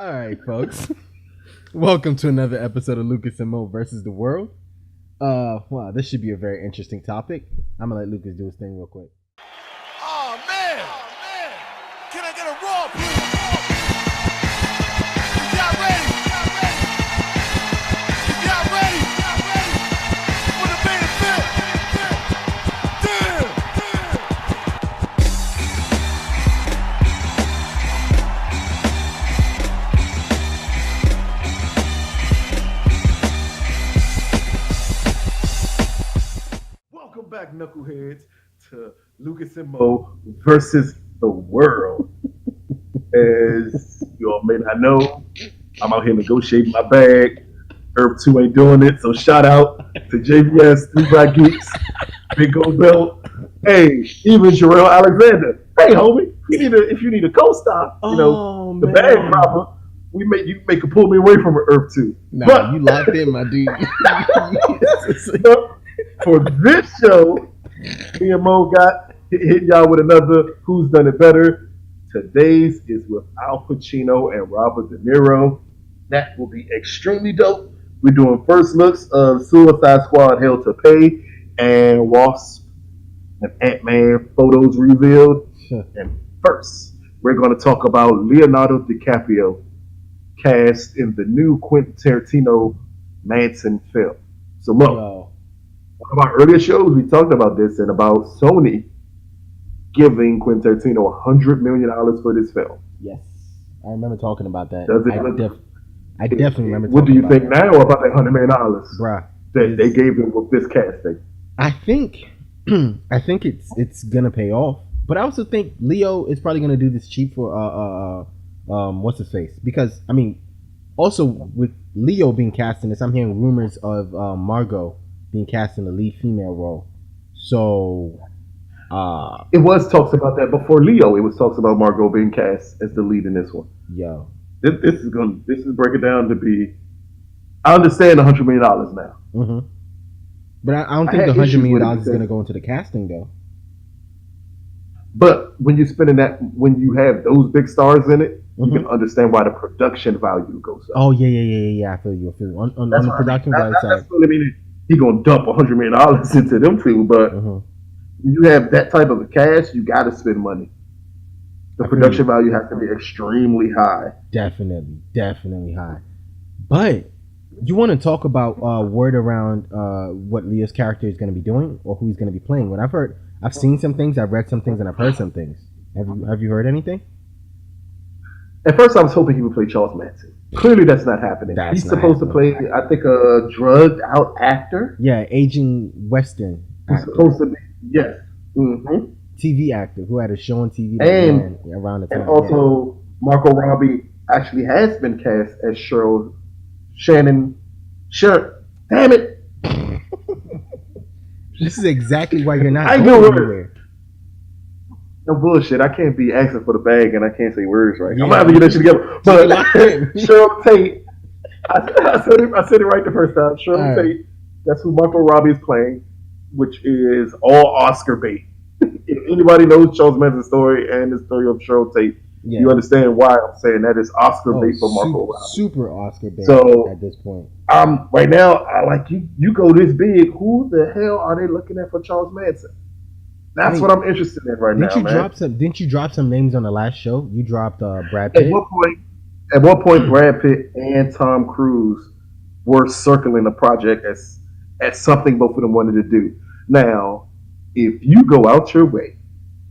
All right, folks. Welcome to another episode of Lucas&Moe versus the World. Wow, this should be a very interesting topic. I'm gonna let Lucas do his thing real quick. Oh man! Can I get a raw, please? Y'all ready? Y'all ready? For the main event? Damn! Welcome back, Knuckleheads, to Lucas&Moe versus the World. As you all may not know, I'm out here negotiating my bag. Earth 2 ain't doing it, so shout out to JVS, Three Black Geeks, Big Gold Belt. Hey, even Jarrell Alexander. Hey, homie, if you need a co-star, the bag proper, you can pull me away from Earth 2. Nah, But you locked in, my dude. for this show, me and Mo got hit y'all with another Who's Done It Better. Today's is with Al Pacino and Robert De Niro. That will be extremely dope. We're doing first looks of Suicide Squad Hell to Pay and Wasp and Ant-Man photos revealed. And first, we're going to talk about Leonardo DiCaprio cast in the new Quentin Tarantino Manson film. So, Mo, one of our earlier shows, we talked about this and about Sony giving Quentin Tarantino $100 million for this film. Yes, I remember talking about that. Does it I definitely remember. What do you think that. now about that $100 million, Bruh, that they gave him with this casting? I think it's gonna pay off, but I also think Leo is probably gonna do this cheap for what's his face, because I mean, also with Leo being cast in this, I'm hearing rumors of Margot being cast in the lead female role. So it was talks about that before Leo. It was talks about Margot being cast as the lead in this one. Yo, this is breaking down to be. I understand $100 million now. mm-hmm. But I don't think the $100 million is going to go into the casting though. But when you're spending that, when you have those big stars in it, you can understand why the production value goes up. Oh yeah. I feel you. On the production value side. That's what I mean. He's gonna dump $100 million into them two, but when you have that type of a cast, you got to spend money. The production value has to be extremely high. Definitely high. But you want to talk about word around what Leo's character is going to be doing or who he's going to be playing? What I've seen some things, I've read some things, and I've heard some things. Have you heard anything? At first, I was hoping he would play Charles Manson. Clearly, that's not happening. He's supposed to play, I think, a drugged out actor. Yeah, aging Western. He's supposed to be, yes. Mm-hmm. TV actor who had a show on TV and around the time. And also, Margot Robbie actually has been cast as Shannon. Damn it! This is exactly why you're not. I know anywhere. No bullshit. I can't be asking for the bag and I can't say words right. Yeah. I'm gonna have to get that shit together. But Cheryl Tate, I said it right the first time. Cheryl Tate. That's who Margot Robbie is playing, which is all Oscar bait. If anybody knows Charles Manson's story and the story of Cheryl Tate, you understand why I'm saying that is Oscar bait for Margot Robbie. Super Oscar bait. So at this point, right now, I like you. You go this big. Who the hell are they looking at for Charles Manson? That's what I'm interested in right now, man. Didn't you drop some names on the last show? You dropped Brad Pitt. At one point, Brad Pitt and Tom Cruise were circling the project as something both of them wanted to do. Now, if you go out your way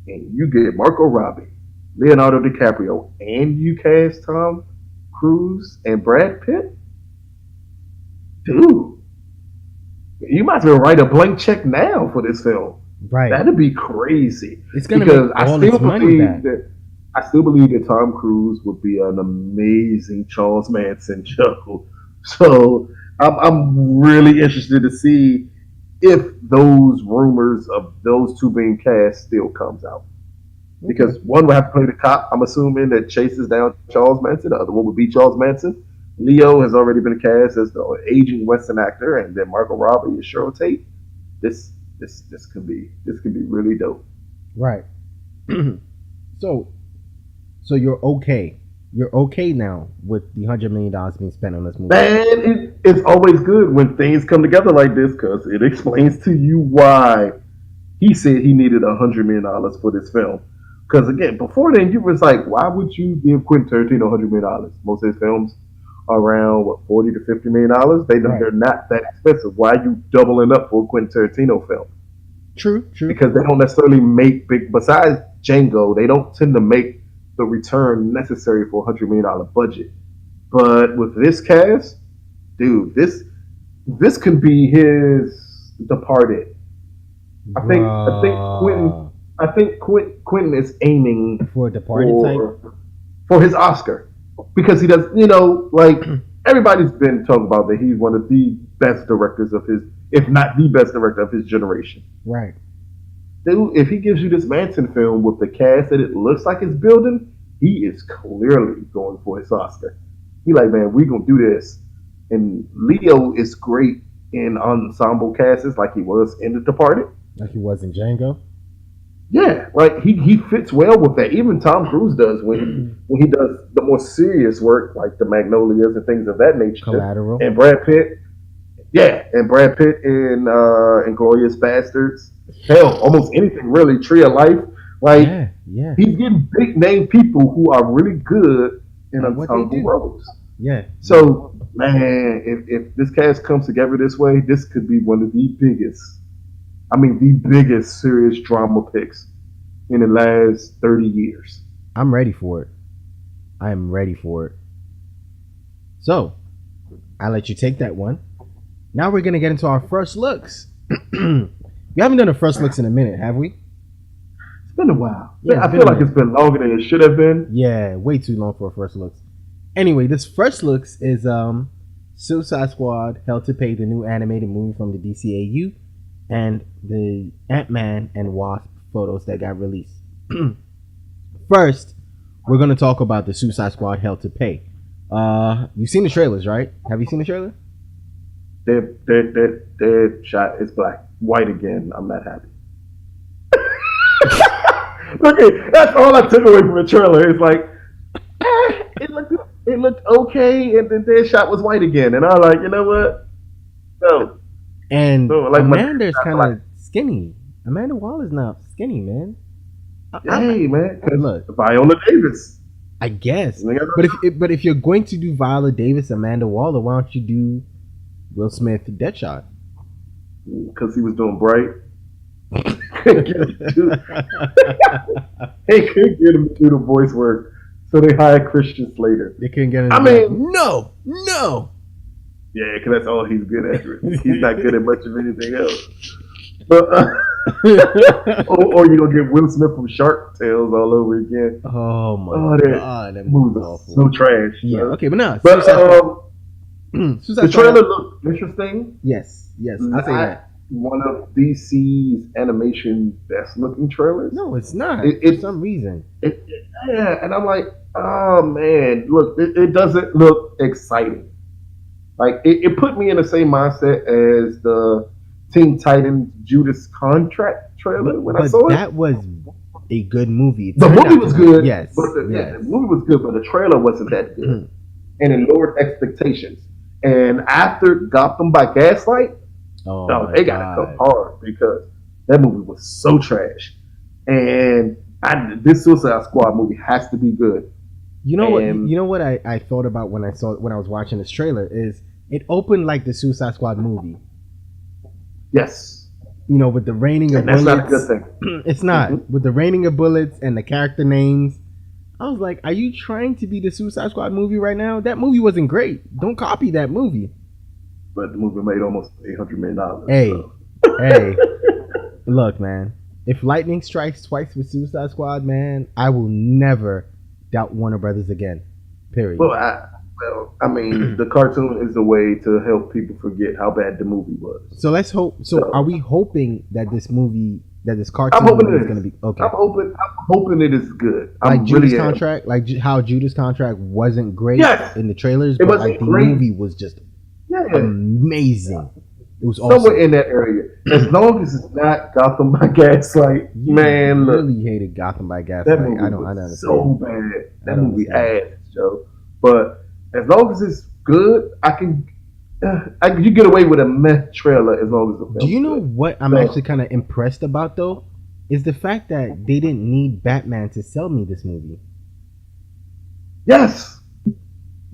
and you get Margot Robbie, Leonardo DiCaprio, and you cast Tom Cruise and Brad Pitt, dude, you might as well write a blank check now for this film. Right, that'd be crazy. It's gonna make all its money back. I still believe that Tom Cruise would be an amazing Charles Manson show. So I'm really interested to see if those rumors of those two being cast still comes out. Because one will have to play the cop, I'm assuming, that chases down Charles Manson. The other one would be Charles Manson. Leo has already been cast as the aging Western actor, and then Margot Robbie is Cheryl Tate. This could be really dope. Right. So you're okay you're okay now with the $100 million being spent on this movie. Man, it's always good when things come together like this because it explains to you why he said he needed $100 million for this film. Because again, before then, you was like, why would you give Quentin Tarantino $100 million? Most of his films are around what $40 to $50 million. They're not that expensive. Why are you doubling up for a Quentin Tarantino film? True. Because they don't necessarily make big. Besides Django, they don't tend to make the return necessary for $100 million budget. But with this cast, dude, this could be his Departed. I think Quentin is aiming for a Departed type for his Oscar because he does. Like everybody's been talking about that he's one of the best directors of his, if not the best director of his generation. Right. Dude, if he gives you this Manson film with the cast that it looks like it's building, he is clearly going for his Oscar. He like, man, we gonna do this. And Leo is great in ensemble casts like he was in The Departed. Like he was in Django. Yeah, like he fits well with that. Even Tom Cruise does when he does the more serious work like the Magnolias and things of that nature. Collateral. And Brad Pitt. Yeah, and Brad Pitt in Inglourious Bastards. Hell, almost anything really. Tree of Life. Like he's getting big name people who are really good in ensemble roles. Yeah. So man, if this cast comes together this way, this could be one of the biggest serious drama picks in the last 30 years. I'm ready for it. I am ready for it. So, I'll let you take that one. Now we're going to get into our first looks. We haven't done a first looks in a minute, have we? It's been a while. Yeah, I feel like it's been longer than it should have been. Yeah, way too long for a first looks. Anyway, this first looks is Suicide Squad, Hell to Pay, the new animated movie from the DCAU, and the Ant-Man and Wasp photos that got released. First, we're going to talk about the Suicide Squad Hell to Pay. You've seen the trailers, right? Have you seen the trailer? Their shot is black. White again. I'm not happy. Okay, that's all I took away from the trailer. It's like, it looked okay, and then their shot was white again. And I was like, you know what? No. And like Amanda's kind of skinny. Amanda Waller's not skinny, man. Hey, man. Look, Viola Davis. I guess. But if you're going to do Viola Davis, Amanda Waller, why don't you do Will Smith Deadshot? Because he was doing Bright. They couldn't get him to do the voice work, so they hired Christian Slater. They couldn't get him. No. Yeah, because that's all he's good at. He's not good at much of anything else. But, or you're going to get Will Smith from Shark Tales all over again. Oh, my God. That movie was so trash. Yeah, okay, but no. But the trailer looked interesting. Yes, I'll say that. One of DC's animation best looking trailers. No, it's not. For some reason. Yeah, and I'm like, oh, man, look, it doesn't look exciting. Like, it put me in the same mindset as the Teen Titans Judas Contract trailer when I saw it. That was a good movie. The movie was good. Yes. The movie was good, but the trailer wasn't that good. And it lowered expectations. And after Gotham by Gaslight, they got to come hard because that movie was so trash. And this Suicide Squad movie has to be good. You know what I thought about when I was watching this trailer is it opened like the Suicide Squad movie. Yes. With the raining of bullets. That's not a good thing. It's not. With the raining of bullets and the character names. I was like, are you trying to be the Suicide Squad movie right now? That movie wasn't great. Don't copy that movie. But the movie made almost $800 million. Hey, look, man. If lightning strikes twice with Suicide Squad, man, I will never doubt Warner Brothers again. Period. Well, the cartoon is a way to help people forget how bad the movie was. So let's hope. So are we hoping that this cartoon movie is going to be okay? I'm hoping it is good. Like Judas Contract, like how Judas Contract wasn't great in the trailers, but like the movie was just amazing. It was awesome. Somewhere in that area. As long as it's not Gotham by Gaslight, man. I really hated Gotham by Gaslight. That movie was so bad. That movie ass. Joe. But as long as it's good, you get away with a meh trailer as long as the Do film's you know good. what I'm So, actually kind of impressed about though? Is the fact that they didn't need Batman to sell me this movie. yes,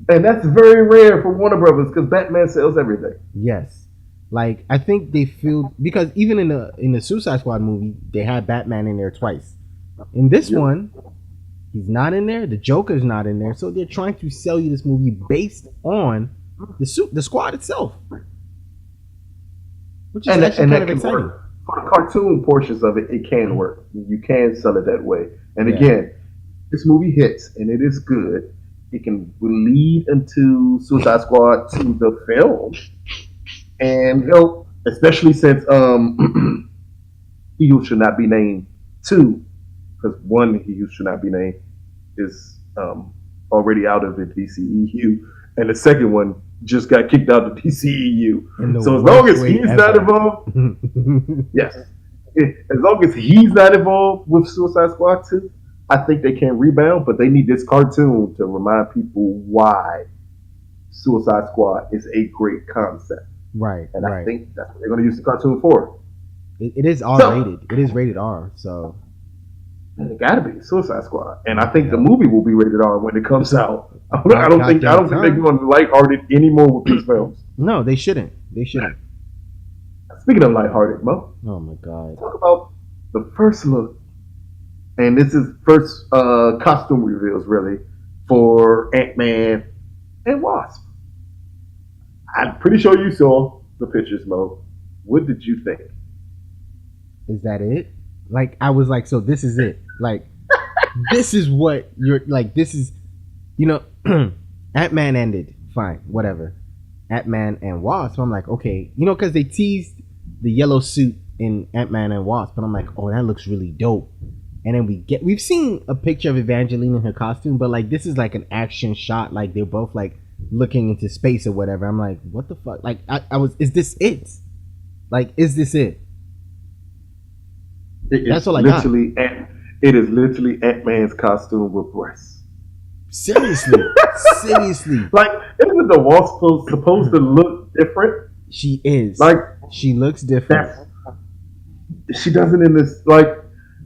and that's very rare for Warner Brothers because Batman sells everything. Yes. Like I think they feel because even in the Suicide Squad movie, they had Batman in there twice. In this Yep. one, he's not in there. The Joker's not in there. So they're trying to sell you this movie based on the squad itself, which is actually And kind that of can exciting. work. For the cartoon portions of it, it can work. You can sell it that way. And Yeah. again, this movie hits and it is good. It can lead into Suicide Squad to the film, and especially since He Who Should Not Be Named 2, because one He Who Should Not Be Named is already out of the DCEU, and the second one just got kicked out of the DCEU. So as long as he's not involved, yes, as long as he's not involved with Suicide Squad 2, I think they can rebound, but they need this cartoon to remind people why Suicide Squad is a great concept. Right, And right. I think that's what they're going to use the cartoon for. It is R rated. It is rated R. So And it got to be Suicide Squad, and I think the movie will be rated R when it comes out. I don't think they're going to lighthearted anymore with these films. no, they shouldn't. They shouldn't. Speaking of lighthearted, Mo, Oh my god. talk about the first look, and this is first costume reveals really for Ant-Man and Wasp. I'm pretty sure you saw the pictures, Mo. What did you think? Is that it? Like I was like, so this is it. Like this is what you're like. This is, Ant-Man ended. Fine, whatever. Ant-Man and Wasp. I'm like, okay, because they teased the yellow suit in Ant-Man and Wasp, but I'm like, oh, that looks really dope. And then we've seen a picture of Evangeline in her costume, but like this is like an action shot. Like they're both like looking into space or whatever. I'm like, what the fuck? Like is this it? Like, is this it? That's all I got. It is literally Ant-Man's costume with breasts. Seriously. Seriously. Like, isn't the Wasp supposed to look different? She is. Like, she looks different. She doesn't in this. Like,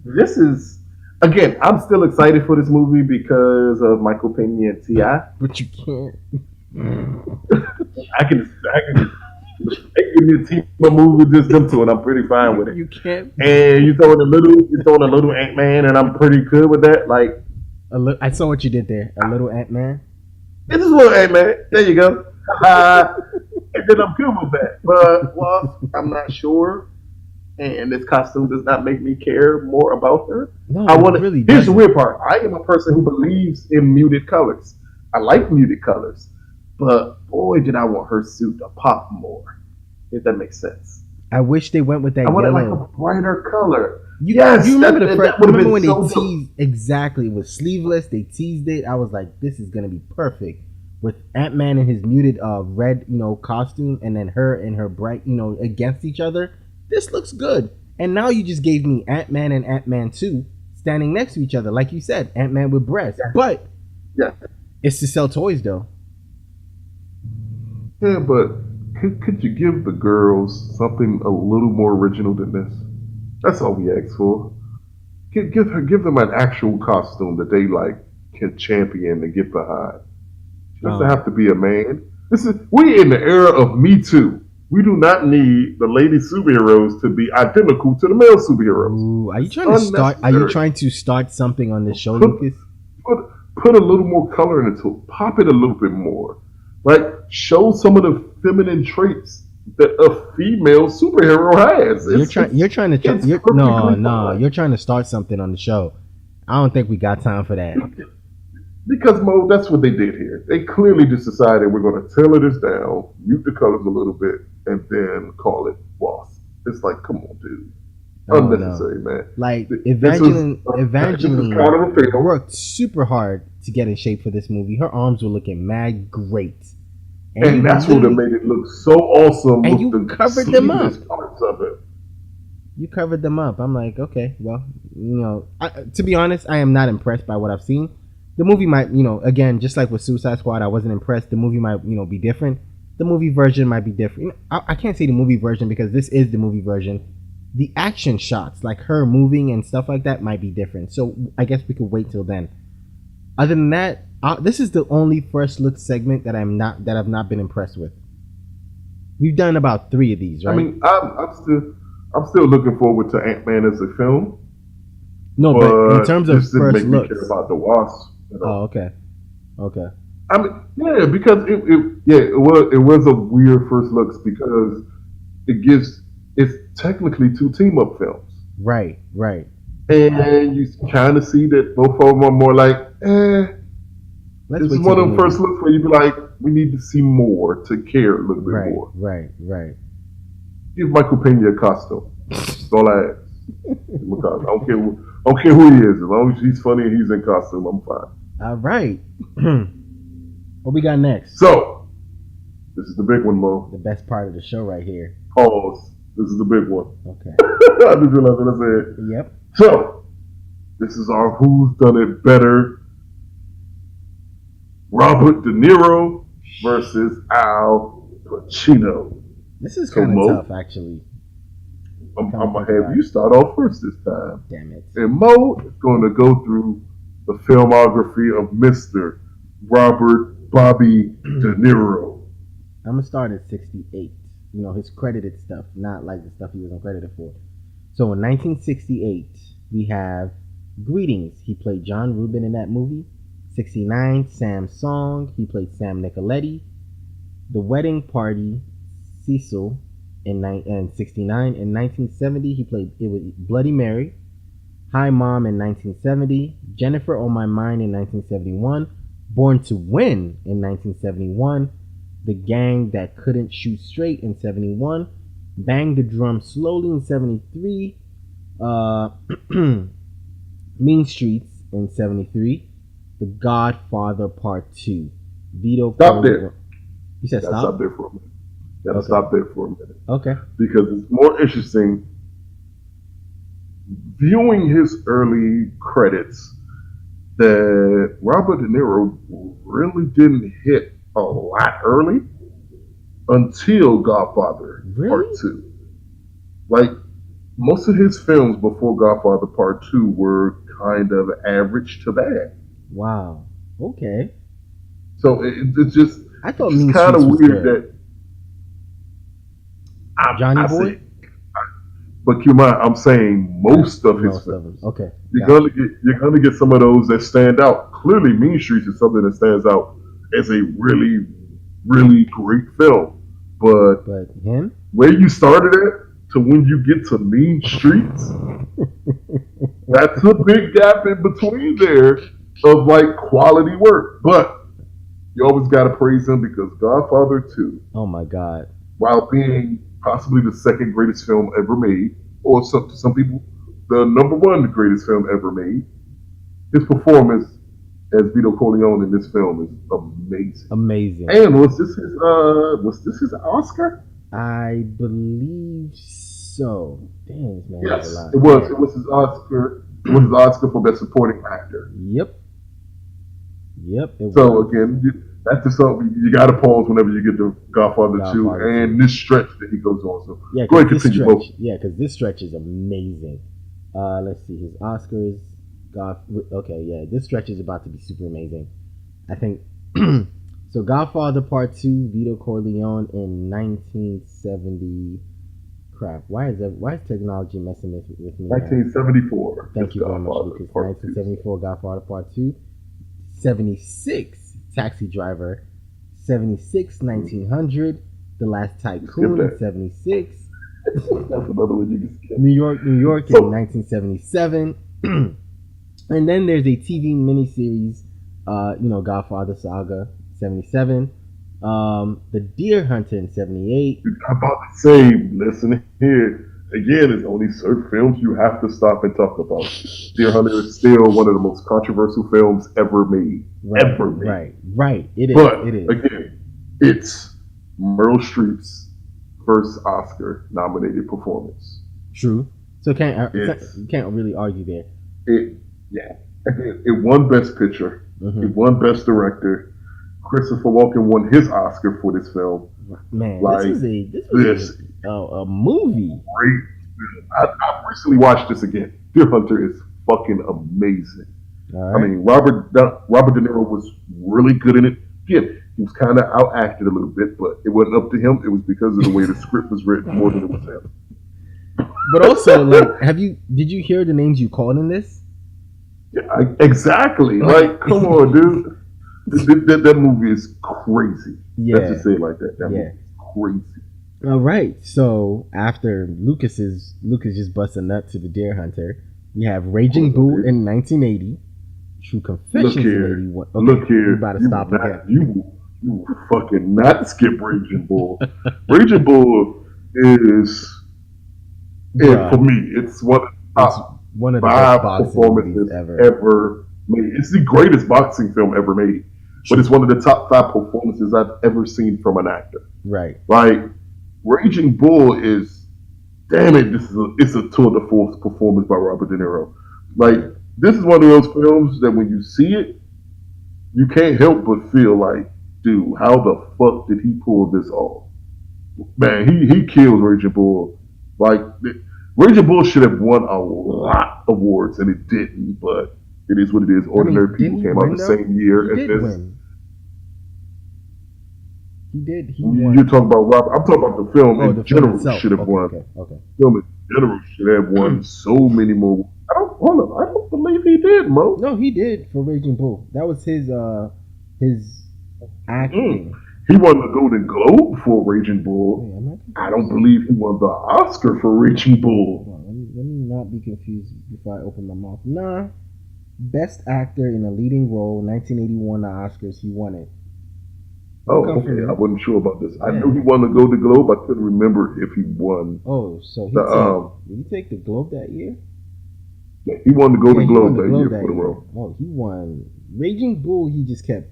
this is. Again, I'm still excited for this movie because of Michael Pena and T.I. But you can't. I can give a movie with just them two, and I'm pretty fine with it. You can't. And you're throwing a little Ant-Man, and I'm pretty good with that. Like, I saw what you did there. A little Ant-Man. this is little Ant-Man. There you go. And then I'm good with that. But Wasp, I'm not sure. And this costume does not make me care more about her. No, Here's doesn't. the weird part. I am a person who believes in muted colors. I like muted colors, but boy, did I want her suit to pop more. If that makes sense. I wish they went with that I wanted yellow. like a brighter color. You remember when they teased exactly? It was sleeveless. They teased it. I was like, this is gonna be perfect with Ant-Man in his muted red, costume, and then her in her bright, against each other. This looks good. And now you just gave me Ant-Man and Ant-Man 2 standing next to each other, like you said, Ant-Man with breasts. But it's to sell toys though. Yeah, but could you give the girls something a little more original than this? That's all we ask for. Give them an actual costume that they can champion and get behind. She doesn't have to be a man. We in the era of Me Too. We do not need the lady superheroes to be identical to the male superheroes. Ooh, are you trying to start something on this show, Lucas? Put a little more color into it. Pop it a little bit more. Like, show some of the feminine traits that a female superhero has. You're trying to start something on the show. I don't think we got time for that. Because, Mo, that's what they did here. They clearly just decided we're going to tailor this down, mute the colors a little bit, and then call it Wasp. It's like, come on, dude. Unnecessary, man. Like, Evangeline kind of worked super hard to get in shape for this movie. Her arms were looking mad great. And that's what made it look so awesome. And you covered them up. Parts of it. You covered them up. I'm like, okay, well, to be honest, I am not impressed by what I've seen. The movie might, again, just like with Suicide Squad, I wasn't impressed. The movie might, be different. The movie version might be different. I can't say the movie version because this is the movie version. The action shots, like her moving and stuff like that, might be different. So I guess we could wait till then. Other than that, this is the only first look segment that I've not been impressed with. We've done about 3 of these, right? I mean, I'm still looking forward to Ant-Man as a film. No, but in terms of this didn't first make me looks. care about the Wasp. Oh, okay. I mean, yeah, because it was a weird first looks because it's technically 2 team up films. Right. And you kind of see that both of them are more like, this is one of them first looks where you be like, we need to see more to care a little bit more. Right. Give Michael Pena a costume. That's all I ask. Because I don't care who he is. As long as he's funny and he's in costume, I'm fine. All right. What we got next? So, this is the big one, Mo. The best part of the show right here. Pause. This is the big one. Okay. I just realized what I said. Yep. So, this is our Who's Done It Better. Robert De Niro versus Al Pacino. This is kind of tough, actually. I'm going to have you start off first this time. Damn it. And Mo is going to go through the filmography of Mr. Robert Bobby De Niro. I'm going to start at 68. His credited stuff, not like the stuff he was uncredited for. So in 1968, we have Greetings. He played John Rubin in that movie. 69, Sam Song. He played Sam Nicoletti. The Wedding Party, Cecil, in 69. In 1970, he played Bloody Mary. Hi Mom in 1970. Jennifer on My Mind in 1971. Born to Win in 1971. The Gang That Couldn't Shoot Straight in 71. Bang the Drum Slowly in 73. Mean Streets in 73. The Godfather Part 2. Vito. Stop there. You said stop? Stop there for a minute. Gotta stop there for a minute. Okay. Because it's more interesting viewing his early credits that Robert De Niro really didn't hit a lot early until Godfather Part 2. Like, most of his films before Godfather Part 2 were kind of average to bad. Wow. Okay. So it's just, I thought it's kind of weird that Johnny Boy. But keep in mind, I'm saying most of his films. Okay. You're gonna get some of those that stand out. Clearly, Mean Streets is something that stands out as a really, really great film. But him, where you started at to when you get to Mean Streets, that's a big gap in between there of like quality work. But you always gotta praise him because Godfather 2. Oh my God. While being possibly the second greatest film ever made, or some people, the number 1 greatest film ever made, his performance as Vito Corleone in this film is amazing. Amazing. And was this his Oscar? I believe so. Damn, man. Yes, it was. It was his Oscar. It was his Oscar for Best Supporting Actor. Yep. So again, that's just something you got to pause whenever you get to Godfather 2 and this stretch that he goes on. So yeah, go ahead, continue. Because this stretch is amazing. Let's see his Oscars. This stretch is about to be super amazing. I think. So Godfather Part 2, Vito Corleone in 1970. Crap! Why is technology messing with me? 1974. Thank you very much, Lucas. 1974, Godfather Part 2. 76, Taxi Driver. 76, 1900, The Last Tycoon in 76. That's another one you can skip. New York in 1977. And then there's a TV miniseries, Godfather Saga, 77. The Deer Hunter in 78. I'm about to say, listen here. Again, it's only certain films you have to stop and talk about. Deer Hunter is still one of the most controversial films ever made. Right. It is. But it is. Again, it's Meryl Streep's first Oscar-nominated performance. True. So you can't really argue there. Again, it won Best Picture. It won Best Director. Christopher Walken won his Oscar for this film. Man, Like this this was a movie. great film. I recently watched this again. Deer Hunter is fucking amazing. All I right. mean, Robert De Niro was really good in it. Again, he was kind of outacted a little bit, but it wasn't up to him. It was because of the way the script was written more than it was him. But also, like, did you hear the names you called in this? Yeah, exactly. Like, come on, dude. That movie is crazy. Yeah. Let's just say it like that. That Yeah. movie is crazy. All right. So after Lucas just busts a nut to the Deer Hunter, we have Raging Bull in 1980, True Confessions Look here. in 81. Look here. We about to stop again. You will fucking not skip Raging Bull. Raging Bull is, Bruh. for me, it's one of the It's top one of the five best boxing performances movies ever made. It's the greatest boxing film ever made, but it's one of the top five performances I've ever seen from an actor. Right. Like, Raging Bull is, damn it, it's a tour de force performance by Robert De Niro. Like, this is one of those films that when you see it, you can't help but feel like, dude, how the fuck did he pull this off? Man, he kills Raging Bull. Like, Raging Bull should have won a lot of awards, and it didn't, but it is what it is. Ordinary People didn't he came out win, the though? same year He as did this. win. He did. He won. You're talking about Robert. I'm talking about the film Oh, in the film general itself. should have Okay, won. okay. Film in general should have won so many more. I don't believe he did, Mo. No, he did for Raging Bull. That was his acting. He won the Golden Globe for Raging Bull. Wait, am I confused? I don't believe he won the Oscar for Raging Bull. Hold on, let me not be confused before I open my mouth. Nah. Best actor in a leading role, 1981 Oscars. He won it. Oh, Come for okay. me. I wasn't sure about this. I Yeah. knew he won the Golden Globe. I couldn't remember if he won. Oh, so he did he take the Globe that year? Yeah, he won the Golden Yeah, he Globe won the that Globe year that for the year. role. Oh, he won. Raging Bull, he just kept.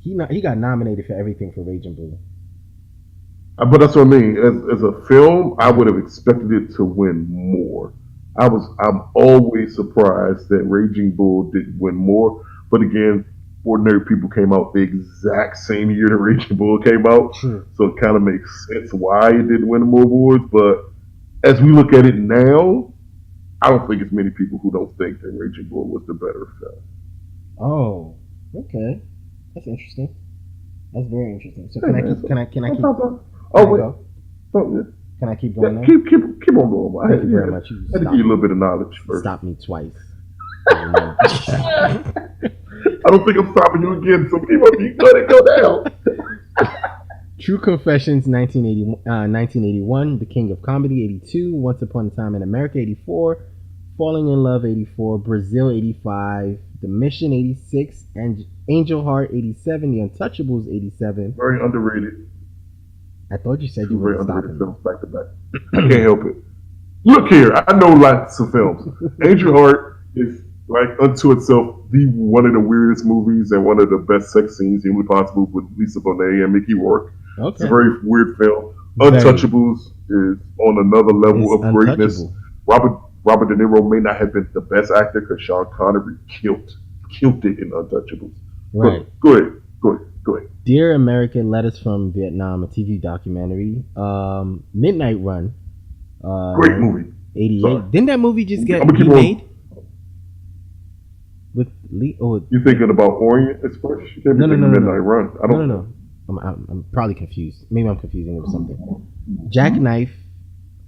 He got nominated for everything for Raging Bull. But that's what I mean. As a film, I would have expected it to win more. I'm always surprised that Raging Bull didn't win more. But again, Ordinary People came out the exact same year that Raging Bull came out, True. so it kind of makes sense why it didn't win more awards. But as we look at it now, I don't think it's many people who don't think that Raging Bull was the better film. Oh, okay, that's interesting. That's very interesting. So Yeah, can I man, keep? so- Can I keep? Oh, Can I wait. go? Oh, Can I keep yeah. going now? Keep on going. Thank you very much. You I had to stopped give you a little bit of knowledge first. Stop me twice. I don't think I'm stopping you again, so keep on. You let it go down. True Confessions, 1981, The King of Comedy, 82, Once Upon a Time in America, 84, Falling in Love, 84, Brazil, 85, The Mission, 86, and Angel Heart, 87, The Untouchables, 87. Very underrated. I thought you said you Two very were underrated stopping. films back to back. I can't help it. Look here, I know lots of films. Angel Heart is like unto itself one of the weirdest movies and one of the best sex scenes humanly possible with Lisa Bonet and Mickey Rourke. It's a Okay. very weird film. Very. Untouchables is on another level It's of greatness. untouchable. Robert De Niro may not have been the best actor because Sean Connery killed it in Untouchables. Right. Go ahead. Dear America, Letters from Vietnam, a TV documentary. Midnight Run. Great movie. 88. Sorry. Didn't that movie just get I'ma keep on. remade? With Lee? Oh, You thinking about Orient Express? You can't be No, thinking no, no, Midnight no. Run. I don't. No. I'm probably confused. Maybe I'm confusing it with something. Jackknife,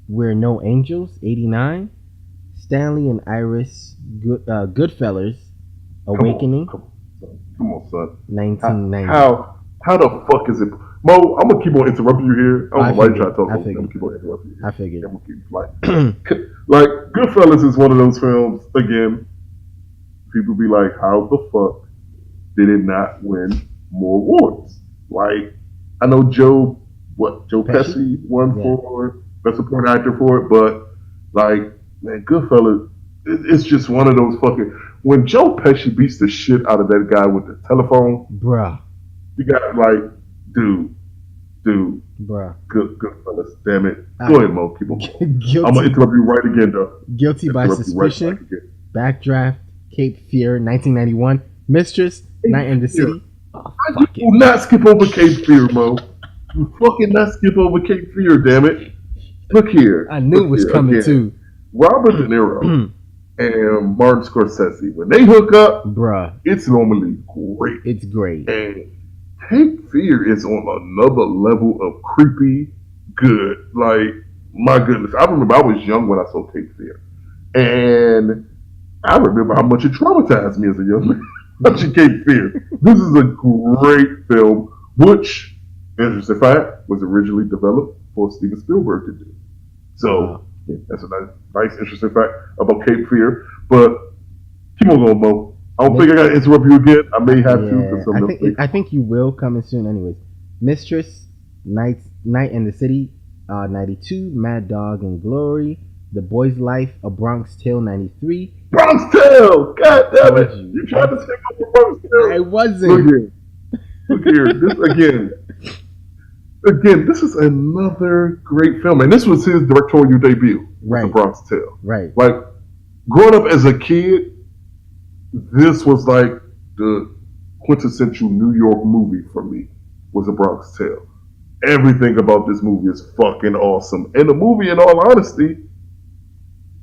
We're No Angels, 89. Stanley and Iris, Goodfellas, Awakening, Come on, son. 1990. How the fuck is it? Mo, I'm gonna keep on interrupting you here. I don't know why you trying to talk I about me. I'm figured. gonna keep on interrupting you. I figured. I'm gonna keep like Goodfellas is one of those films. Again, people be like, how the fuck did it not win more awards? Like, I know Joe Pesci won Yeah. for Best Supporting Actor for it, but like, man, Goodfellas, it's just one of those fucking. When Joe Pesci beats the shit out of that guy with the telephone, Bruh. you got like, dude, Bruh. Goodfellas, damn it. Ah. Go ahead, Mo, keep on going. I'm gonna Guilty, interrupt you right again, though. guilty by Interrupt you right Suspicion, back again. Backdraft, Cape Fear, 1991. Mistress, Night in the Fear. City. Oh, You fuck will it. not skip over Cape Fear, Mo. You fucking not skip over Cape Fear, damn it. Look here. I knew Look it was here, coming again. too. Robert De Niro and Martin Scorsese, when they hook up, Bruh, it's normally great. it's great. And Cape Fear is on another level of creepy good. Like, my goodness. I remember I was young when I saw Cape Fear. And I remember how much it traumatized me as a young man. Watching Cape Fear. This is a great film, which, interesting fact, was originally developed for Steven Spielberg to do. So, yeah, that's a nice, interesting fact about Cape Fear. But keep on going, Mo. I don't think I got to interrupt you again. I may have to. Yeah, I think you will coming soon. Anyways, Mistress, Night in the City, 92. Mad Dog and Glory, The Boy's Life, A Bronx Tale, 93. Bronx Tale! God damn it! Told you. You tried to skip over Bronx Tale. I wasn't. Look here. This again. Again, this is another great film, and this was his directorial debut. Right. The Bronx Tale. Right. Like, growing up as a kid, this was like the quintessential New York movie for me. Was A Bronx Tale. Everything about this movie is fucking awesome, and the movie, in all honesty,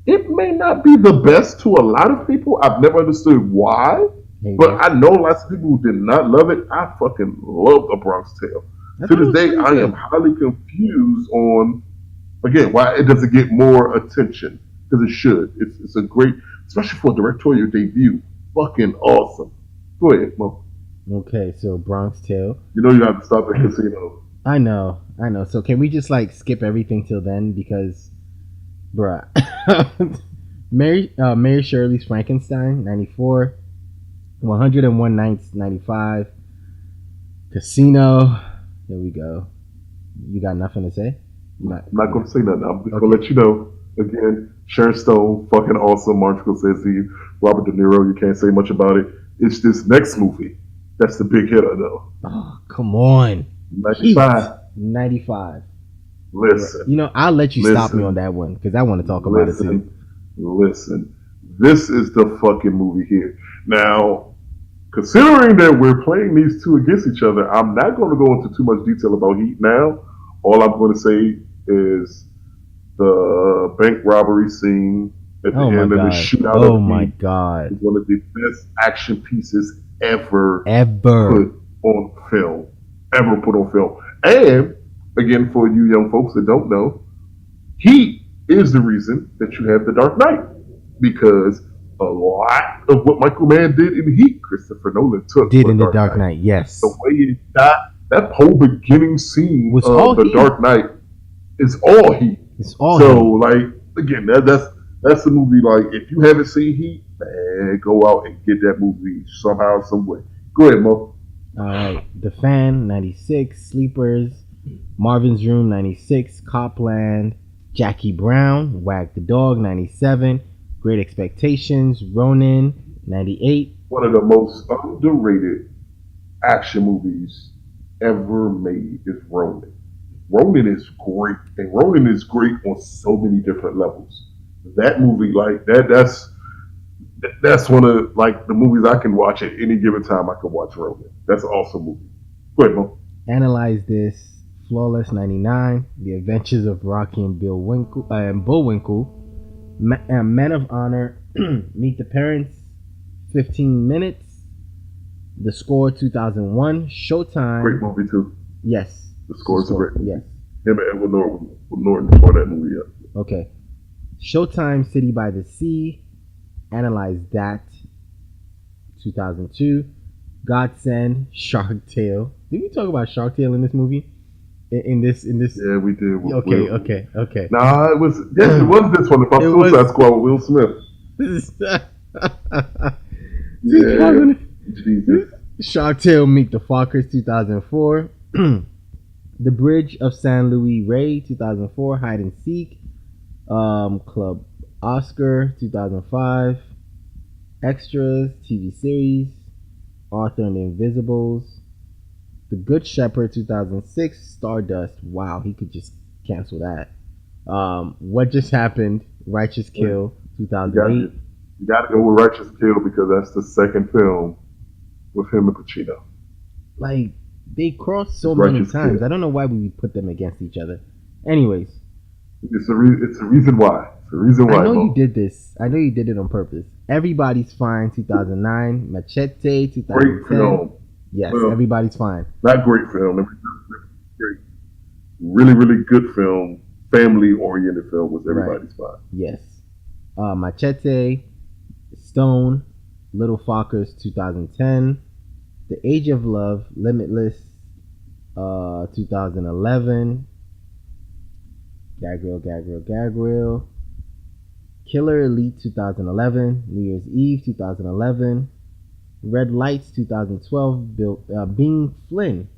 it may not be the best to a lot of people. I've never understood why, but I know lots of people who did not love it. I fucking love A Bronx Tale. To this day, I am highly confused on, again, why it doesn't get more attention. Because it should. It's a great, especially for a directorial debut, fucking awesome. Go ahead, Mo. Okay, so Bronx Tale. You know you have to stop at Casino. I know. So can we just like skip everything till then? Because, bruh. Mary Shirley's Frankenstein, 94. 101 Nights, 95. Casino. There we go. You got nothing to say? I'm not going to say nothing. I'm just going to let you know. Again, Sharon Stone, fucking awesome. Martin Scorsese, Robert De Niro. You can't say much about it. It's this next movie. That's the big hitter, though. Oh, come on. 95. 95. Listen. You know, I'll let you stop me on that one because I want to talk about it too. Listen. This is the fucking movie here. Now, considering that we're playing these two against each other, I'm not going to go into too much detail about Heat now. All I'm going to say is the bank robbery scene at the end of the shootout. Oh my God. Is one of the best action pieces ever put on film. Ever put on film. And, again, for you young folks that don't know, Heat is the reason that you have The Dark Knight. Because a lot of what Michael Mann did in Heat, Christopher Nolan took in The Dark Knight. Yes. The way it got that whole beginning scene was of The Dark Knight is all Heat. It's all so Heat. Like, again, that's a movie, like, if you haven't seen Heat, man, go out and get that movie somehow, some way. Go ahead, Mo. All right. The Fan, 96. Sleepers. Marvin's Room, 96. Copland. Jackie Brown. Wag the Dog, 97. Great Expectations. Ronin, 98. One of the most underrated action movies ever made is Ronin. Ronin is great, and Ronin is great on so many different levels. That movie, like that's one of like the movies I can watch at any given time. I can watch Ronin. That's an awesome movie. Go ahead, Mo. Analyze This. Flawless, 99. The Adventures of Rocky and Bullwinkle. Men of Honor. Meet the Parents. 15 Minutes. The Score, 2001. Showtime. Great movie too. Yes. The Score is a great movie. Yes. Him and Edward Norton for that movie. Yeah. Okay. Showtime, City by the Sea. Analyze That. 2002. Godsend, Shark Tale. Did we talk about Shark Tale in this movie? In this? Yeah, we did. Okay. Nah, it was this one about Suicide Squad with Will Smith. Yeah. Jesus. Shark Tale, Meet the Fockers, 2004. The Bridge of San Luis Rey, 2004. Hide and Seek. Club Oscar, 2005. Extras, TV series. Arthur and the Invisibles. The Good Shepherd, 2006. Stardust. Wow, he could just cancel that. What Just Happened? Righteous Kill, 2008. You got to go with Righteous Kill because that's the second film with him and Pacino. Like, they crossed so It's many Righteous times. Kill. I don't know why we put them against each other. Anyways, It's a reason why. It's a reason why. I know Mo. you did this. I know you did it on purpose. Everybody's Fine, 2009. Machete, 2010. Great film. Yes, Well, Everybody's Fine. Not great film. Great. Really, really good film. Family-oriented film was Everybody's Fine. Yes. Machete, Stone, Little Fockers, 2010. The Age of Love, Limitless, 2011. Gag Reel. Killer Elite, 2011. New Year's Eve, 2011. Red Lights, 2012. Bing Flynn.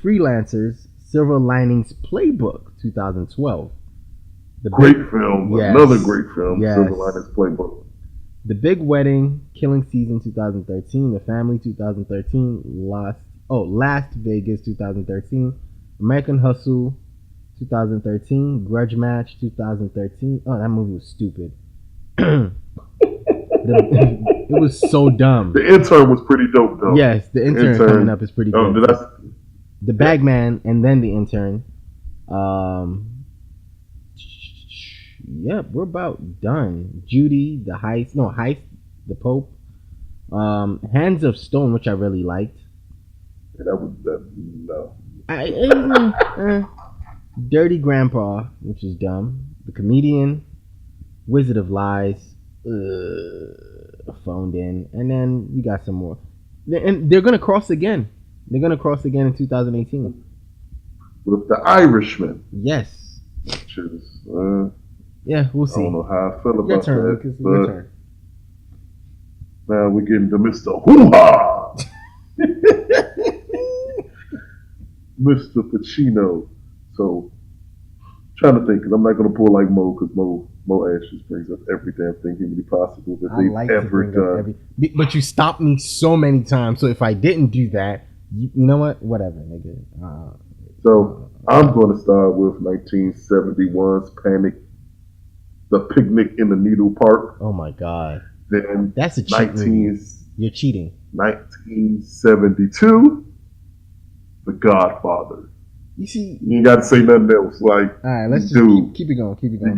Freelancers, Silver Linings Playbook, 2012. Great film. Yes. Another great film. Yes. Silver Linings Playbook. The Big Wedding, Killing Season, 2013. The Family, 2013. Last Vegas, 2013. American Hustle, 2013. Grudge Match, 2013. Oh, that movie was stupid. It was so dumb. The Intern was pretty dope, though. Yes, the intern coming up is pretty good. The Bagman and then the Intern. Yep, we're about done. Judy, the Heist, the Pope. Hands of Stone, which I really liked. No. Dirty Grandpa, which is dumb. The Comedian, Wizard of Lies, Phoned In, and then we got some more. And they're gonna cross again. They're gonna cross again in 2018. With The Irishman. Yes. Which is, yeah, we'll see. I don't know how I feel about Your turn, that. Lucas. Your turn. Now we're getting to Mr. Hoo-Ha! Mr. Pacino. So, trying to think, because I'm not going to pull like Moe, because Moe actually brings up every damn thing humanly possible that they've ever done. But you stopped me so many times, so if I didn't do that, you know what? Whatever, nigga. So, I'm going to start with 1971's Panic, The Picnic in the Needle Park. Oh my God. Then that's a cheat movie. You're cheating. 1972, The Godfather. You see, you ain't got to say nothing else. Like, all right, let's just keep it going. Keep it going.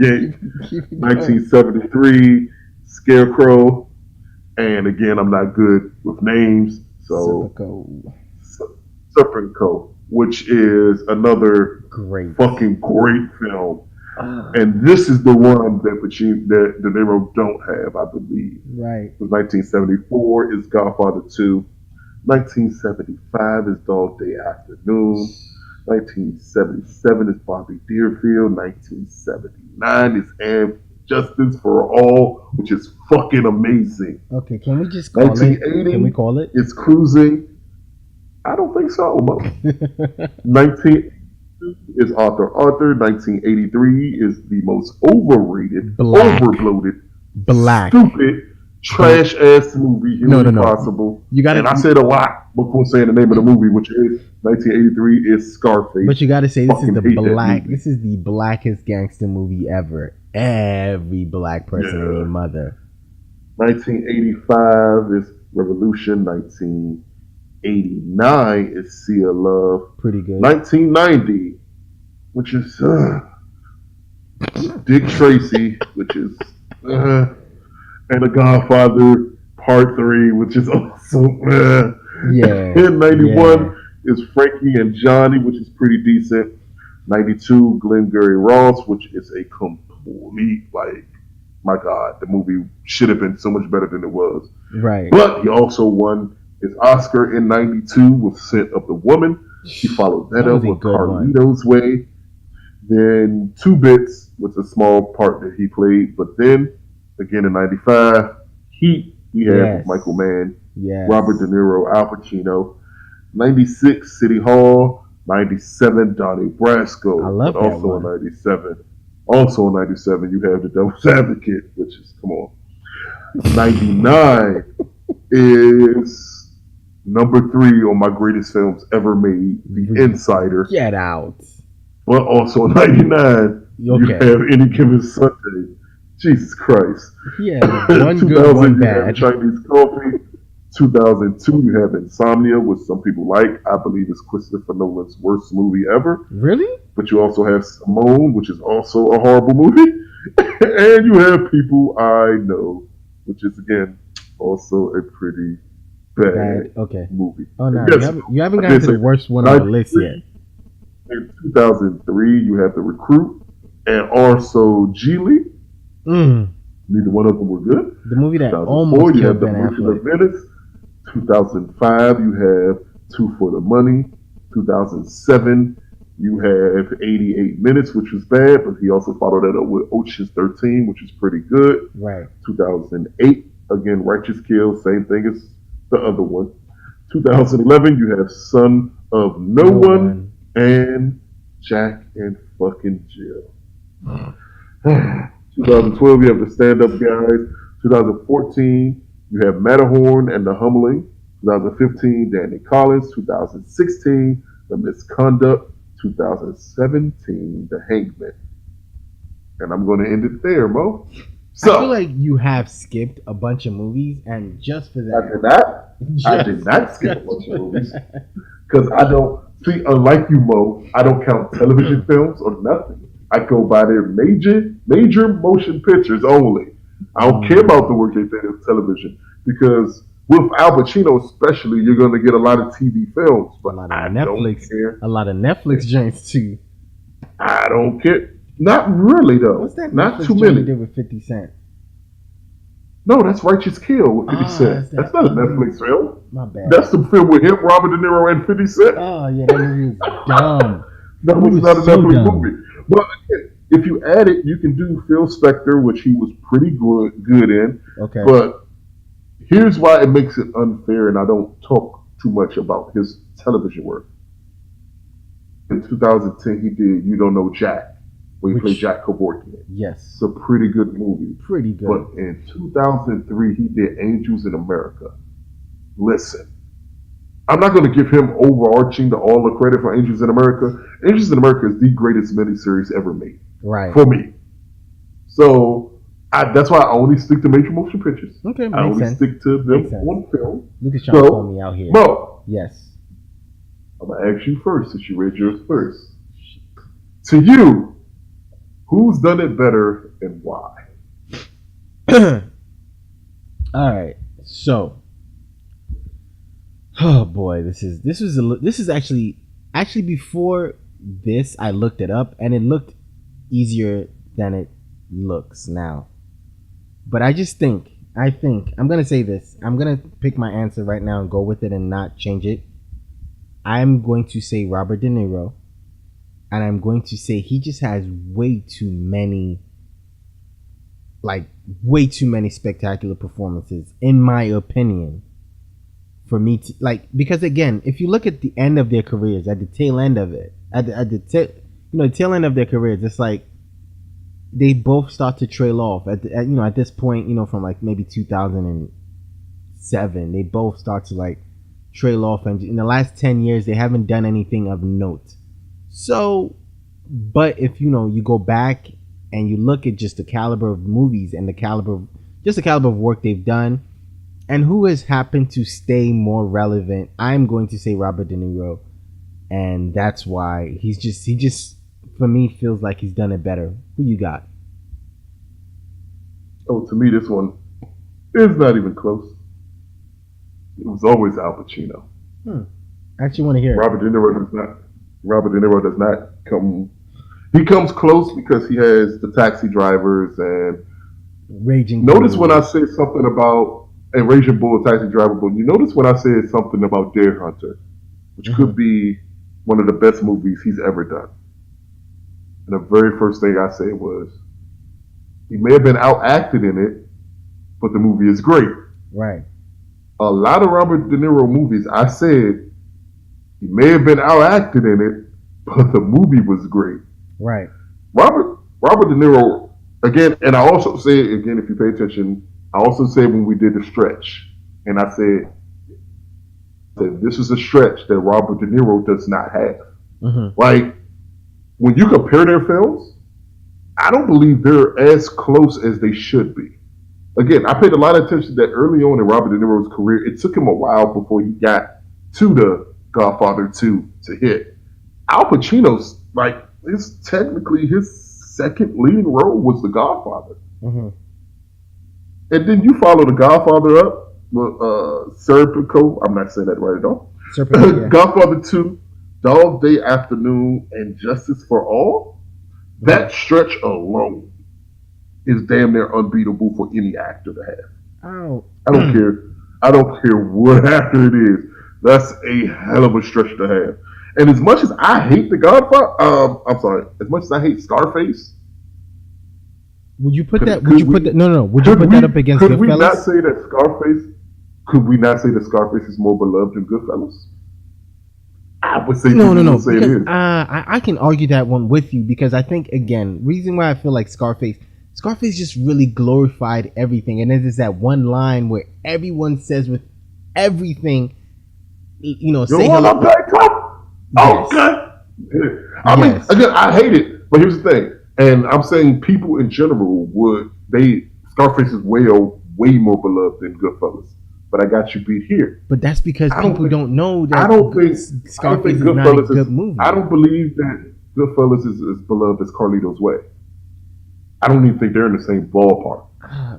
Keep it going. 1973, Scarecrow, and again, I'm not good with names, so Serpico, which is another fucking great film. And this is the one that that De Niro don't have, I believe. Right. It was 1974 is Godfather 2. 1975 is Dog Day Afternoon. 1977 is Bobby Deerfield. 1979 is And Justice for All, which is fucking amazing. Okay, can we just call it? Can we call it? It's Cruising. I don't think so. 19 is Arthur. 1983 is the most overrated, overbloated, stupid, trash ass movie humanly possible. You got, and I said a lot before saying the name of the movie, which is 1983 is Scarface. But you got to say this is the blackest gangster movie ever. Every black person and their mother. 1985 is Revolution. 1989 is Sea of Love. Pretty good. 1990, which is Dick Tracy, which is and The Godfather Part 3, which is also And 91 is Frankie and Johnny, which is pretty decent. 92, Glengarry Ross, which is a complete, like, my God, the movie should have been so much better than it was. Right. But he also won his Oscar in 92 with Scent of the Woman. He followed that up with Carlito's Way. Then Two Bits was a small part that he played. But then, again in 95, Heat, we have Michael Mann, Robert De Niro, Al Pacino. 96, City Hall. 97, Donnie Brasco. I love but that also one. in 97. Also in 97, you have The Devil's Advocate, which is, come on. 99 is number 3 on my greatest films ever made, The Insider. Get out. But also 99, you have Any Given Sunday. Jesus Christ. Yeah, one good, 2000, one you have bad. Chinese Coffee. 2002, you have Insomnia, which some people like. I believe it's Christopher Nolan's worst movie ever. Really? But you also have Simone, which is also a horrible movie. And you have People I Know, which is, again, also a pretty bad Okay. movie. Oh no, Yes, you haven't gotten to the worst one on the list yet. In 2003, you have The Recruit and also Geely. Mm. Neither one of them were good. The movie that 2004, almost you killed have The Ben Merchant of Affleck. Venice. 2005, you have Two for the Money. 2007, you have 88 Minutes, which was bad, but he also followed that up with Ocean's 13, which is pretty good. Right. 2008, again, Righteous Kill, same thing as the other one. 2011, you have Son of No One and Jack and fucking Jill. 2012, you have The Stand-Up Guys. 2014, you have Matterhorn and The Humbling. 2015, Danny Collins. 2016, The Misconduct. 2017, The Hangman. And I'm going to end it there, Mo. So, I feel like you have skipped a bunch of movies, and just for that, I did not skip a bunch of movies. Because I don't, see, unlike you, Mo, I don't count television films or nothing. I go by their major motion pictures only. I don't care about the work they did in television. Because with Al Pacino especially, you're going to get a lot of TV films. But a lot of I Netflix, don't care. a lot of Netflix joints too. I don't care. Not really, though. What's that Not Netflix too joint many. you did with 50 Cent? No, that's Righteous Kill with 50 Cent. That's not a Netflix film. My bad. That's the film with him, Robert De Niro, and 50 Cent. Oh yeah, that movie was dumb. That was not a Netflix movie. But if you add it, you can do Phil Spector, which he was pretty good in. Okay. But here's why it makes it unfair, and I don't talk too much about his television work. In 2010, he did You Don't Know Jack, where he played Jack Kevorkian. Yes. It's a pretty good movie. Pretty good. But in 2003, he did Angels in America. Listen, I'm not going to give him overarching all the credit for Angels in America. Angels in America is the greatest miniseries ever made. Right. For me. So that's why I only stick to major motion pictures. Okay, I only stick to them on film. Lucas trying to call me out here. Mo, yes. I'm going to ask you first since you read yours first. To you, who's done it better and why? All right. So, oh boy, this is actually before this I looked it up and it looked easier than it looks now. But I think I'm gonna say this. I'm gonna pick my answer right now and go with it and not change it. I'm going to say Robert De Niro, and I'm going to say he just has way too many spectacular performances, in my opinion. For me to because again, if you look at the end of their careers, at the tail end of it, tail end of their careers, it's like they both start to trail off. At this point, from like maybe 2007, they both start to trail off, and in the last 10 years, they haven't done anything of note. So, but if you go back and you look at just the caliber of movies and the caliber of work they've done, and who has happened to stay more relevant, I'm going to say Robert De Niro, and that's why he just for me feels like he's done it better. Who you got? Oh, to me, this one is not even close. It was always Al Pacino. I actually want to hear Robert De Niro does not come. He comes close because he has the Taxi Drivers and Raging Notice Bull. when I say something about and Raging Bull, Taxi Driver, but you notice when I said something about Dare Hunter, which could be one of the best movies he's ever done. And the very first thing I said was, he may have been outacted in it, but the movie is great. Right. A lot of Robert De Niro movies, I said, he may have been outacted in it, but the movie was great. Right. Robert De Niro, again, and I also said, again, if you pay attention, I also said when we did the stretch, and I said this is a stretch that Robert De Niro does not have. Mm-hmm. Like, when you compare their films, I don't believe they're as close as they should be. Again, I paid a lot of attention that early on in Robert De Niro's career, it took him a while before he got to the Godfather 2 to hit. Al Pacino's like technically his second leading role was The Godfather. Mm-hmm. And then you follow The Godfather up with Serpico. I'm not saying that right at all. Serpico, yeah. Godfather 2, Dog Day Afternoon, and Justice for All. That stretch alone is damn near unbeatable for any actor to have. Oh. I don't care. I don't care what actor it is. That's a hell of a stretch to have. And as much as I hate The Godfather, I'm sorry. As much as I hate Scarface, would you put that? Would you put that? No. Would you put that up against Goodfellas? Could we not say that Scarface? Could we not say that Scarface is more beloved than Goodfellas? I would say no. Say it is. I can argue that one with you because I think again, reason why I feel like Scarface just really glorified everything, and there's that one line where everyone says with everything, say hello. Oh, God. I mean, again, I hate it, but here's the thing, and I'm saying people in general Scarface is way more beloved than Goodfellas. But I got you beat here. But that's because people don't know that Scarface is not a good movie. I don't believe that Goodfellas is as beloved as Carlito's Way. I don't even think they're in the same ballpark.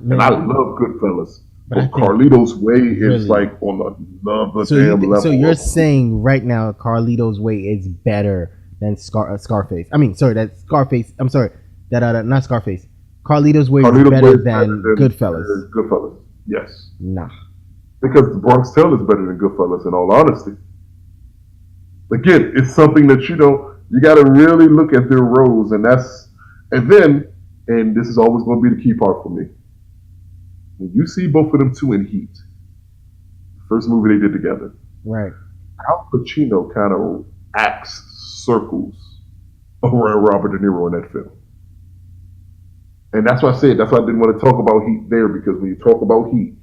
And I love Goodfellas. But Carlito's Way is like on another damn level. So you're saying right now Carlito's Way is better than Scarface. I mean, sorry, that Scarface. I'm sorry, that not Scarface. Carlito's Way is better than Goodfellas. Goodfellas, yes. Nah. Because The Bronx Tale is better than Goodfellas, in all honesty. Again, it's something that you got to really look at their roles, and this is always going to be the key part for me. When you see both of them two in Heat, the first movie they did together, right? Al Pacino kind of acts circles around Robert De Niro in that film. And that's why I said, that's why I didn't want to talk about Heat there, because when you talk about Heat,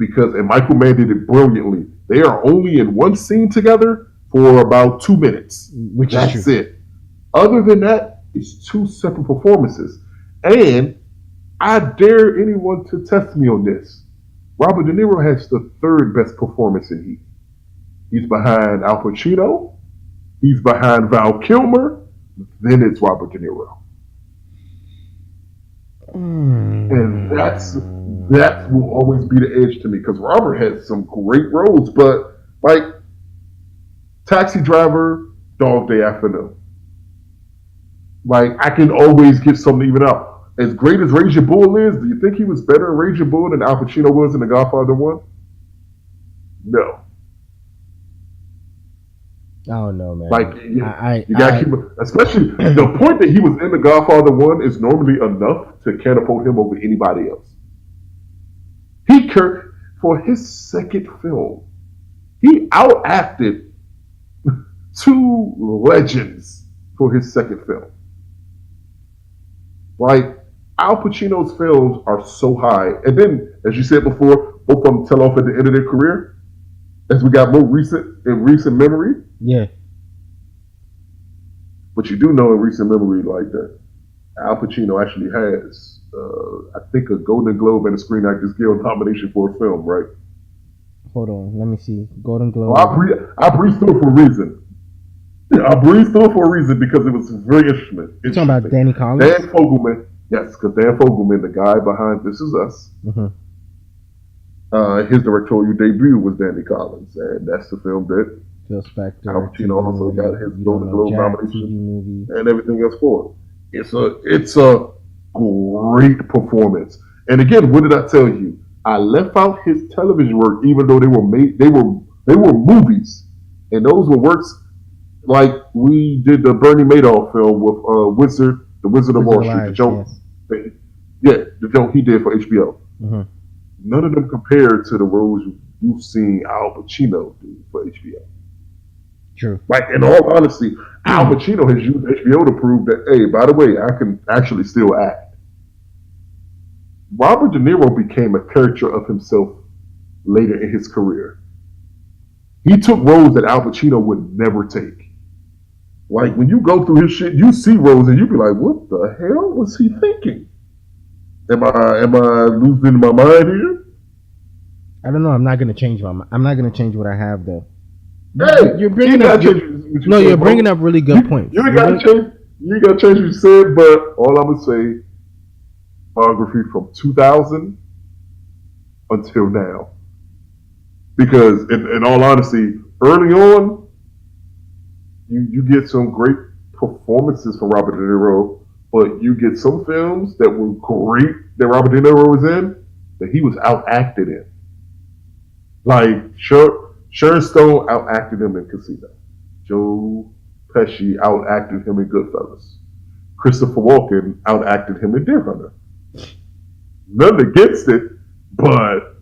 and Michael Mann did it brilliantly, they are only in one scene together for about 2 minutes. That's it. Other than that, it's two separate performances. And I dare anyone to test me on this. Robert De Niro has the third best performance in Heat. He's behind Al Pacino. He's behind Val Kilmer. Then it's Robert De Niro. And that will always be the edge to me, because Robert has some great roles, but like Taxi Driver, Dog Day Afternoon. Like, I can always get something even out. As great as Raging Bull is, do you think he was better in Raging Bull than Al Pacino was in The Godfather 1? No. I don't know, man. Like, you gotta keep it, especially the point that he was in The Godfather 1 is normally enough to catapult him over anybody else. For his second film, he outacted two legends for his second film. Like, Al Pacino's films are so high. And then, as you said before, both of them tell off at the end of their career. As we got more recent memory. Yeah. But you do know in recent memory, like that, Al Pacino actually has, I think, a Golden Globe and a Screen Actors Guild nomination for a film, right? Hold on, let me see. Golden Globe. Well, I breezed through it for a reason. I breezed through it for a reason because it was very interesting. You're talking about Danny Collins? Dan Fogelman. Yes, because Dan Fogelman, the guy behind This Is Us, his directorial debut was Danny Collins, and that's the film that Phil Spector, Al Pacino also got his Golden Globe nomination and everything else for it. It's a great performance. And again, what did I tell you? I left out his television work, even though they were movies, and those were works like we did the Bernie Madoff film with the Wizard of Wall Street, the joke, the joke he did for HBO. None of them compared to the roles you've seen Al Pacino do for HBO. True. Like, in all honesty, Al Pacino has used HBO to prove that, hey, by the way, I can actually still act. Robert De Niro became a caricature of himself later in his career. He took roles that Al Pacino would never take. Like when you go through his shit, you see roles and you be like, "What the hell was he thinking? Am I losing my mind here?" I don't know. I'm not gonna change I'm not gonna change what I have though. Hey, You're bringing up. You're bringing up really good points. You ain't gotta change. You ain't gotta change what you said, but all I'm gonna say, biography from 2000 until now, because in all honesty, early on, you get some great performances from Robert De Niro, but you get some films that were great that Robert De Niro was in that he was outacted in. Like Sharon Stone outacted him in Casino. Joe Pesci outacted him in Goodfellas. Christopher Walken outacted him in Deer Hunter. Nothing against it, but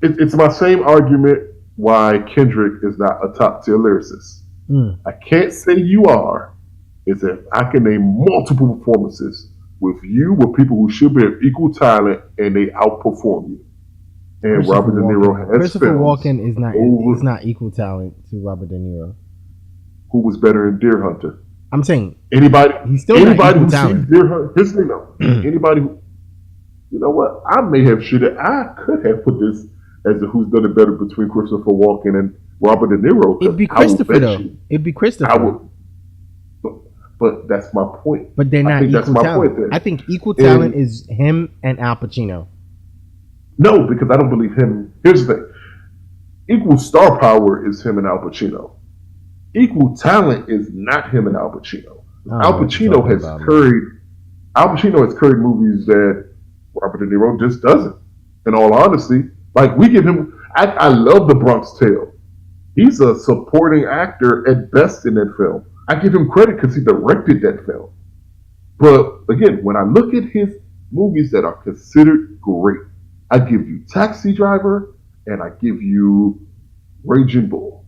it's my same argument why Kendrick is not a top tier lyricist. I can't say you are, is if I can name multiple performances with people who should be of equal talent and they outperform you. And Robert De Niro has Christopher Walken is not equal talent to Robert De Niro. Who was better in Deer Hunter? I'm saying he's still anybody who sees Deer Hunter. Here's the thing though. Anybody who, you know what? I may have I could have put this as a who's done it better between Christopher Walken and Robert De Niro. It'd be Christopher though. It'd be Christopher. But that's my point. But they're not equal talent. I think equal talent is him and Al Pacino. No, because I don't believe him. Here's the thing. Equal star power is him and Al Pacino. Equal talent is not him and Al Pacino. Al Pacino has carried movies that Robert De Niro just doesn't. In all honesty, like we give him, I love The Bronx Tale. He's a supporting actor at best in that film. I give him credit because he directed that film. But again, when I look at his movies that are considered great, I give you Taxi Driver and I give you Raging Bull.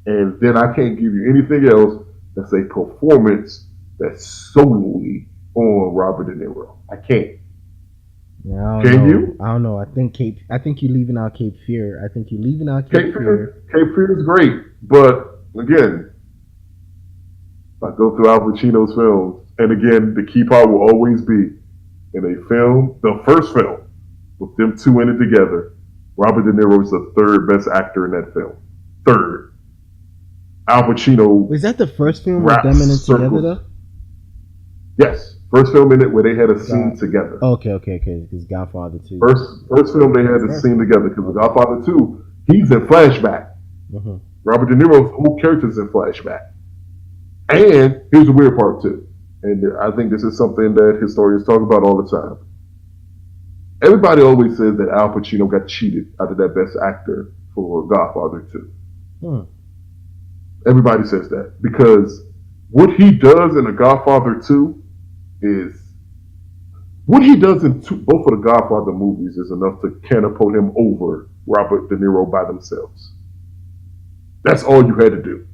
And then I can't give you anything else that's a performance that's solely on Robert De Niro. I can't. Yeah, Can you? I don't know. I think you're leaving out Cape Fear. Cape Fear. Cape Fear is great, but again, if I go through Al Pacino's films, and again, the key part will always be in a film, the first film, with them two in it together, Robert De Niro is the third best actor in that film. Third. Al Pacino. Was that the first film with them in it together though? Yes. First film in it where they had a scene together. Okay. Because Godfather 2. First film they had a scene together because Godfather 2, he's in flashback. Mm-hmm. Robert De Niro's whole character's in flashback. And here's the weird part too. And I think this is something that historians talk about all the time. Everybody always says that Al Pacino got cheated out of that best actor for Godfather 2. Everybody says that because what he does in The Godfather 2 is what he does in both of the Godfather movies is enough to catapult him over Robert De Niro by themselves. That's all you had to do.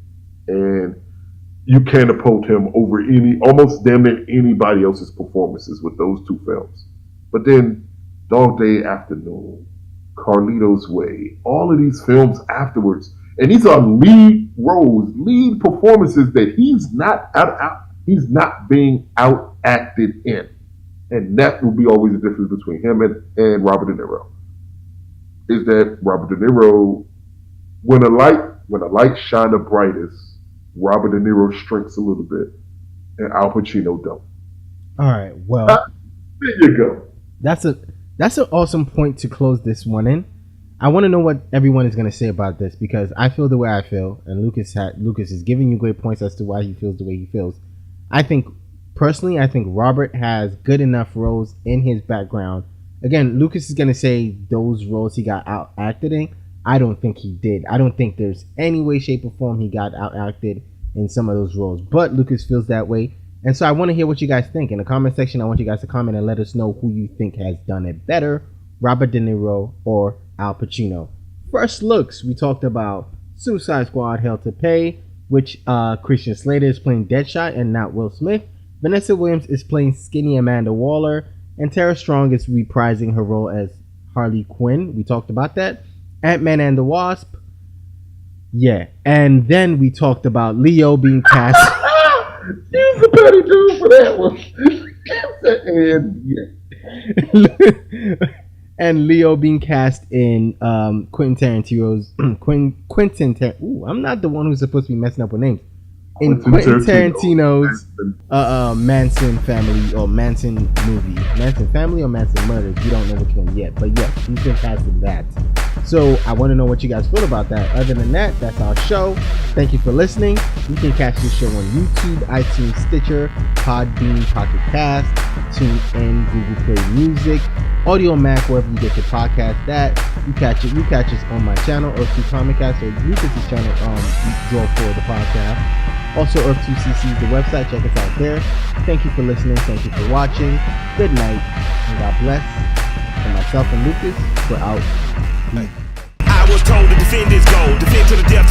And you catapult him over almost damn near anybody else's performances with those two films. But then Dog Day Afternoon, Carlito's Way, all of these films afterwards, and these are lead roles, lead performances that he's not being outacted in. And that will be always the difference between him and Robert De Niro. Is that Robert De Niro, when a light shine the brightest, Robert De Niro shrinks a little bit, and Al Pacino don't. All right, well, there you go. That's an awesome point to close this one in. I want to know what everyone is going to say about this because I feel the way I feel, and Lucas is giving you great points as to why he feels the way he feels. I think Robert has good enough roles in his background. Again, Lucas is going to say those roles he got outacted in. I don't think he did. I don't think there's any way, shape, or form he got outacted in some of those roles. But Lucas feels that way. And so I want to hear what you guys think. In the comment section, I want you guys to comment and let us know who you think has done it better, Robert De Niro or Al Pacino. First looks, we talked about Suicide Squad Hell to Pay, which Christian Slater is playing Deadshot and not Will Smith. Vanessa Williams is playing skinny Amanda Waller. And Tara Strong is reprising her role as Harley Quinn. We talked about that. Ant-Man and the Wasp. Yeah. And then we talked about Leo being cast. Use the petty dude for that one. And yeah. And Leo being cast in Quentin Tarantino's Ooh, I'm not the one who's supposed to be messing up with names. In Quentin Tarantino's Manson family or Manson movie. Manson family or Manson murders. We don't know which one yet. But yes, he's been cast in that. So I want to know what you guys feel about that. Other than that, that's our show. Thank you for listening. You can catch this show on YouTube, iTunes, Stitcher, Podbean, Pocket Cast, TuneIn, Google Play Music, Audio Mac, wherever you get your podcast. That you catch us on my channel, Earth2 Comic Cast, or Lucas' channel, Draw for the podcast. Also, Earth2CC is the website. Check us out there. Thank you for listening. Thank you for watching. Good night, and God bless. And myself and Lucas, we're out. I was told to defend this goal, defend to the death.